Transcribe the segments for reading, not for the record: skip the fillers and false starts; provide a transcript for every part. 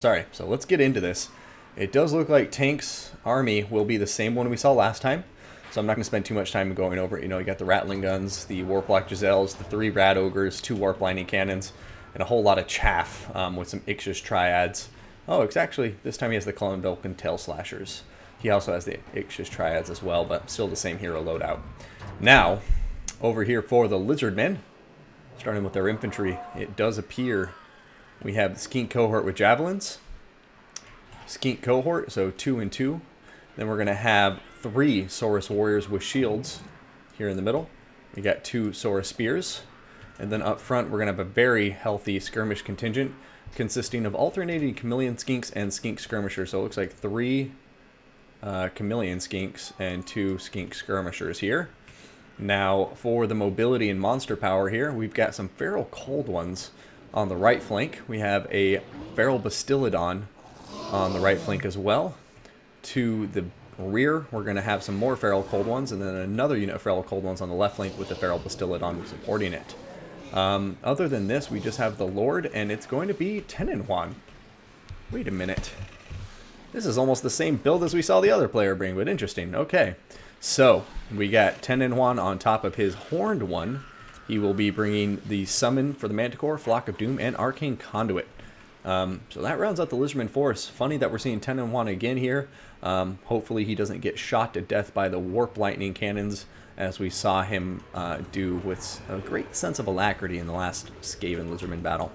Sorry, so let's get into this. It does look like Tank's army will be the same one we saw last time, so I'm not going to spend too much time going over it. You know, you got the Rattling Guns, the Warplock Giselles, the 3 Rat Ogres, 2 Warp Lightning Cannons, and a whole lot of chaff with some Ixchus Triads. Oh, it's actually, this time he has the Cullen-Vulcan Tail Slashers. He also has the Ixchus Triads as well, but still the same hero loadout. Now, over here for the Lizardmen, starting with their infantry, it does appear we have the Skink Cohort with Javelins. Skink Cohort, so 2 and 2. Then we're going to have 3 Saurus Warriors with shields here in the middle. We got 2 Saurus Spears. And then up front, we're going to have a very healthy skirmish contingent consisting of alternating Chameleon Skinks and Skink Skirmishers. So it looks like 3 Chameleon Skinks and 2 Skink Skirmishers here. Now, for the mobility and monster power here, we've got some Feral Cold Ones on the right flank. We have a Feral Bastillodon on the right flank as well. To the rear, we're going to have some more Feral Cold Ones, and then another unit of Feral Cold Ones on the left flank with the Feral Bastillodon supporting it. Other than this, we just have the Lord, and it's going to be Tenenhuan. Wait a minute. This is almost the same build as we saw the other player bring, but interesting. Okay, so we got Tenenhuan on top of his Horned one. He will be bringing the Summon for the Manticore, Flock of Doom, and Arcane Conduit. So that rounds out the Lizardmen force. Funny that we're seeing Tenenhuan again here. Hopefully he doesn't get shot to death by the Warp Lightning Cannons, as we saw him do with a great sense of alacrity in the last Skaven Lizardmen battle.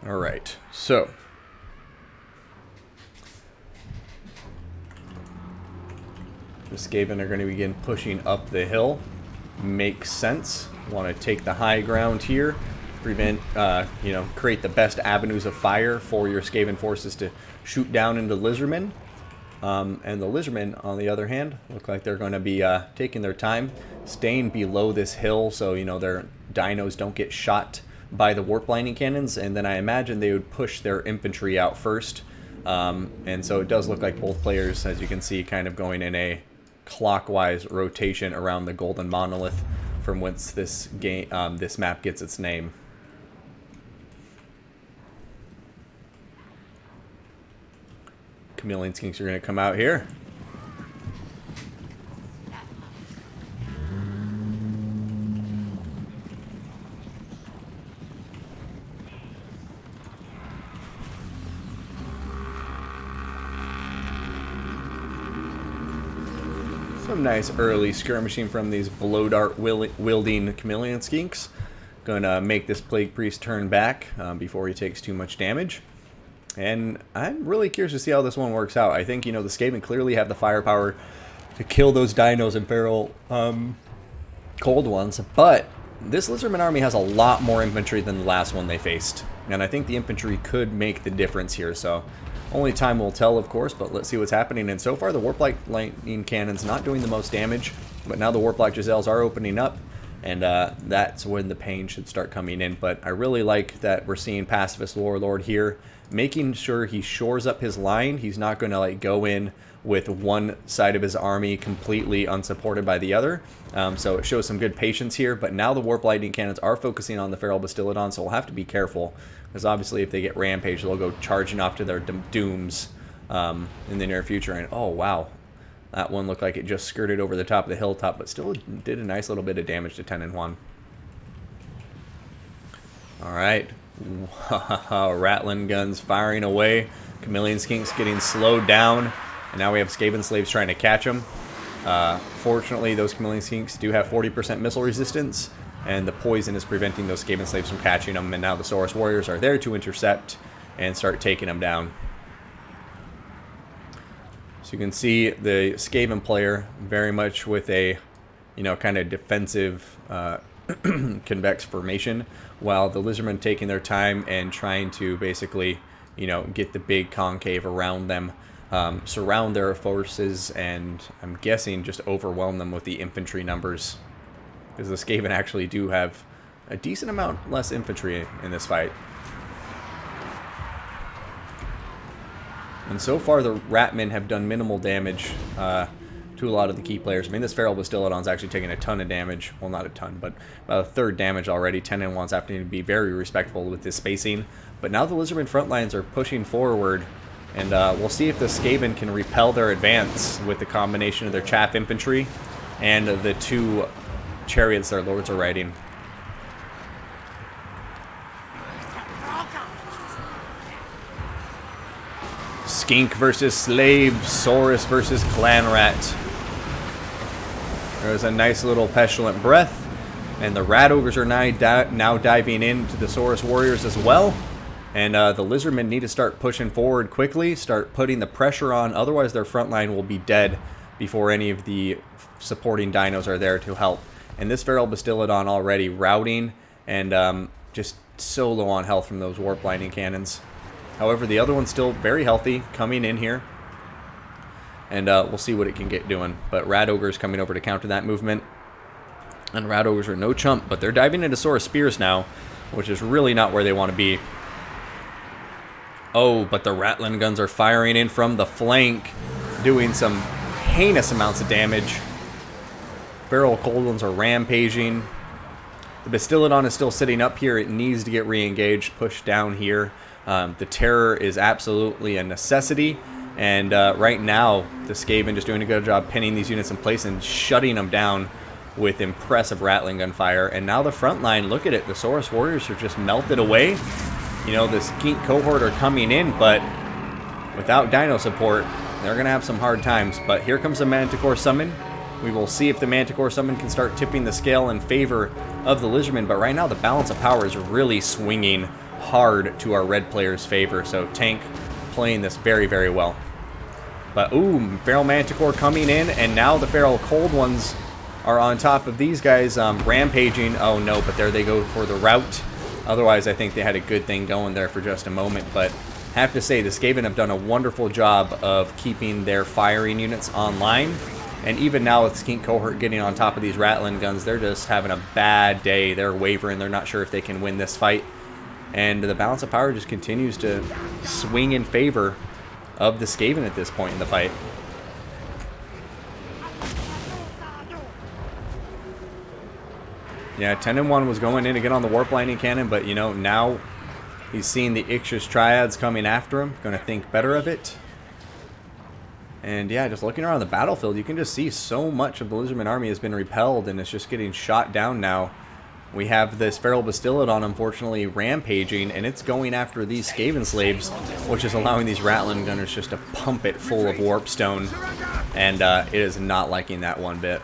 Alright, so the Skaven are going to begin pushing up the hill. Makes sense. Want to take the high ground here. Prevent, create the best avenues of fire for your Skaven forces to shoot down into Lizardmen. And the Lizardmen, on the other hand, look like they're going to be taking their time, staying below this hill so, their dinos don't get shot by the Warp Lightning Cannons. And then I imagine they would push their infantry out first. And so it does look like both players, as you can see, kind of going in a clockwise rotation around the Golden Monolith, from whence this this map gets its name. Chameleon Skinks are going to come out here. Some nice early skirmishing from these blow dart wielding Chameleon Skinks. Gonna make this Plague Priest turn back before he takes too much damage. And I'm really curious to see how this one works out. I think, the Skaven clearly have the firepower to kill those dinos and feral cold ones, but this Lizardman army has a lot more infantry than the last one they faced. And I think the infantry could make the difference here, so only time will tell, of course, but let's see what's happening. And so far, the Warp Lightning Cannon's not doing the most damage, but now the Warplock Giselles are opening up, and that's when the pain should start coming in. But I really like that we're seeing Pacifist Warlord here, making sure he shores up his line. He's not going to go in with one side of his army completely unsupported by the other. So it shows some good patience here, but now the Warp Lightning Cannons are focusing on the Feral Bastillodon, so we'll have to be careful, because obviously if they get rampaged, they'll go charging off to their dooms in the near future. And oh wow, that one looked like it just skirted over the top of the hilltop, but still did a nice little bit of damage to Tenenhuan. Alright, Rattling Guns firing away, Chameleon Skinks getting slowed down, and now we have Skaven Slaves trying to catch them. Fortunately, those Chameleon Skinks do have 40% missile resistance, and the poison is preventing those Skaven Slaves from catching them, and now the Saurus Warriors are there to intercept and start taking them down. So you can see the Skaven player very much with a, kind of defensive convex formation, while the Lizardmen taking their time and trying to basically, get the big concave around them, surround their forces, and I'm guessing just overwhelm them with the infantry numbers, because the Skaven actually do have a decent amount less infantry in this fight. And so far the Ratmen have done minimal damage to a lot of the key players. I mean, this Feral Bastiladon's actually taking a ton of damage. Well, not a ton, but about a third damage already. 10 and 1's having to be very respectful with this spacing. But now the Lizardmen front lines are pushing forward, and we'll see if the Skaven can repel their advance with the combination of their chaff infantry and the 2 chariots their lords are riding. Skink versus Slave, Saurus versus Clan Rat. There's a nice little Pestilent Breath, and the Rat Ogres are now diving into the Saurus Warriors as well. And the Lizardmen need to start pushing forward quickly, start putting the pressure on, otherwise their front line will be dead before any of the supporting dinos are there to help. And this Feral Bastiladon already routing and just so low on health from those Warp Lightning Cannons. However, the other one's still very healthy, coming in here. And we'll see what it can get doing. But Rat Ogre's coming over to counter that movement. And Rat Ogres are no chump, but they're diving into Saurus Spears now, which is really not where they want to be. Oh, but the Ratling Guns are firing in from the flank, doing some heinous amounts of damage. Feral Cold Ones are rampaging. The Bastiladon is still sitting up here. It needs to get re-engaged, pushed down here. The Terror is absolutely a necessity. And right now, the Skaven just doing a good job pinning these units in place and shutting them down with impressive Ratling Gun fire. And now the front line, look at it. The Saurus Warriors are just melted away. You know, the Skink cohort are coming in, but without Dino support, they're going to have some hard times. But here comes the Manticore Summon. We will see if the Manticore Summon can start tipping the scale in favor of the Lizardmen. But right now, the balance of power is really swinging hard to our red players' favor. So Tank playing this very well. But, ooh, Feral Manticore coming in, and now the Feral Cold Ones are on top of these guys, rampaging. Oh, no, but there they go for the rout. Otherwise, I think they had a good thing going there for just a moment. But I have to say, the Skaven have done a wonderful job of keeping their firing units online. And even now with Skink Cohort getting on top of these Ratling Guns, they're just having a bad day. They're wavering. They're not sure if they can win this fight. And the balance of power just continues to swing in favor of the Skaven at this point in the fight. Yeah, 10 and 1 was going in to get on the Warp Lightning Cannon, but you know, now he's seeing the Ixchus Triads coming after him, going to think better of it. And yeah, just looking around the battlefield, you can just see so much of the Lizardman army has been repelled, and it's just getting shot down now. We have this Feral Bastiladon, unfortunately, rampaging, and it's going after these Skaven slaves, which is allowing these Ratling Gunners just to pump it full of Warpstone, and it is not liking that one bit.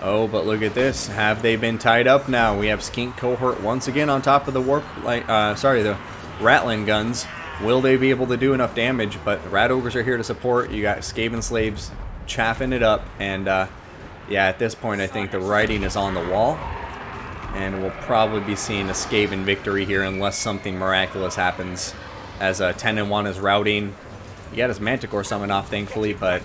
Oh, but look at this. Have they been tied up now? We have Skink Cohort once again on top of the the Ratling Guns. Will they be able to do enough damage? But the Rat Ogres are here to support. You got Skaven slaves chaffing it up. And yeah, at this point, I think the writing is on the wall. And we'll probably be seeing a Skaven victory here unless something miraculous happens. As 10 and 1 is routing. He got his Manticore Summon off, thankfully, but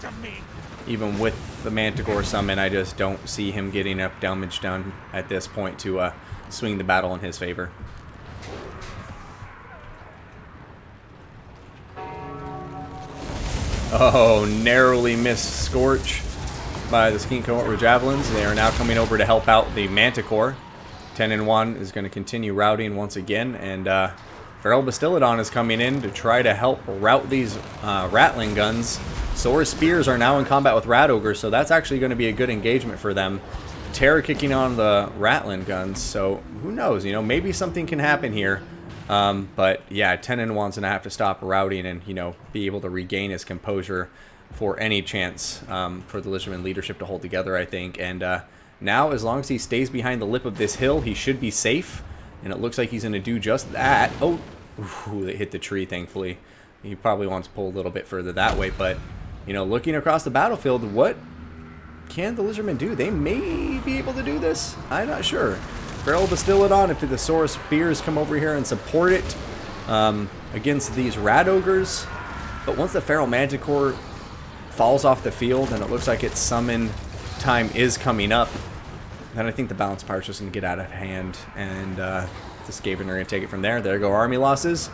even with the Manticore Summon, I just don't see him getting enough damage done at this point to swing the battle in his favor. Oh, narrowly missed Scorch by the Skink Cohort with Javelins. They are now coming over to help out the Manticore. 10 and 1 is going to continue routing once again, and Feral Bastiladon is coming in to try to help rout these Ratling Guns. Saurus Spears are now in combat with Rat Ogres, so that's actually going to be a good engagement for them. Terror kicking on the Ratling Guns, so who knows, you know, maybe something can happen here. But yeah, 10 and 1's gonna have to stop routing and, you know, be able to regain his composure for any chance for the Lizardman leadership to hold together, I think. And now, as long as he stays behind the lip of this hill, he should be safe. And it looks like he's gonna do just that. Oh, ooh, they hit the tree, thankfully. He probably wants to pull a little bit further that way, but you know, looking across the battlefield, what can the Lizardmen do? They may be able to do this. I'm not sure. Feral Bastiladon, if the Saurus Spears come over here and support it against these Rat Ogres. But once the Feral Manticore falls off the field and it looks like its summon time is coming up, then I think the balance power is just going to get out of hand. And the Skaven are going to take it from there. There go army losses.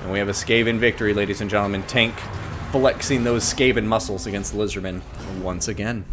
And we have a Skaven victory, ladies and gentlemen. Tank flexing those Skaven muscles against the Lizardmen once again.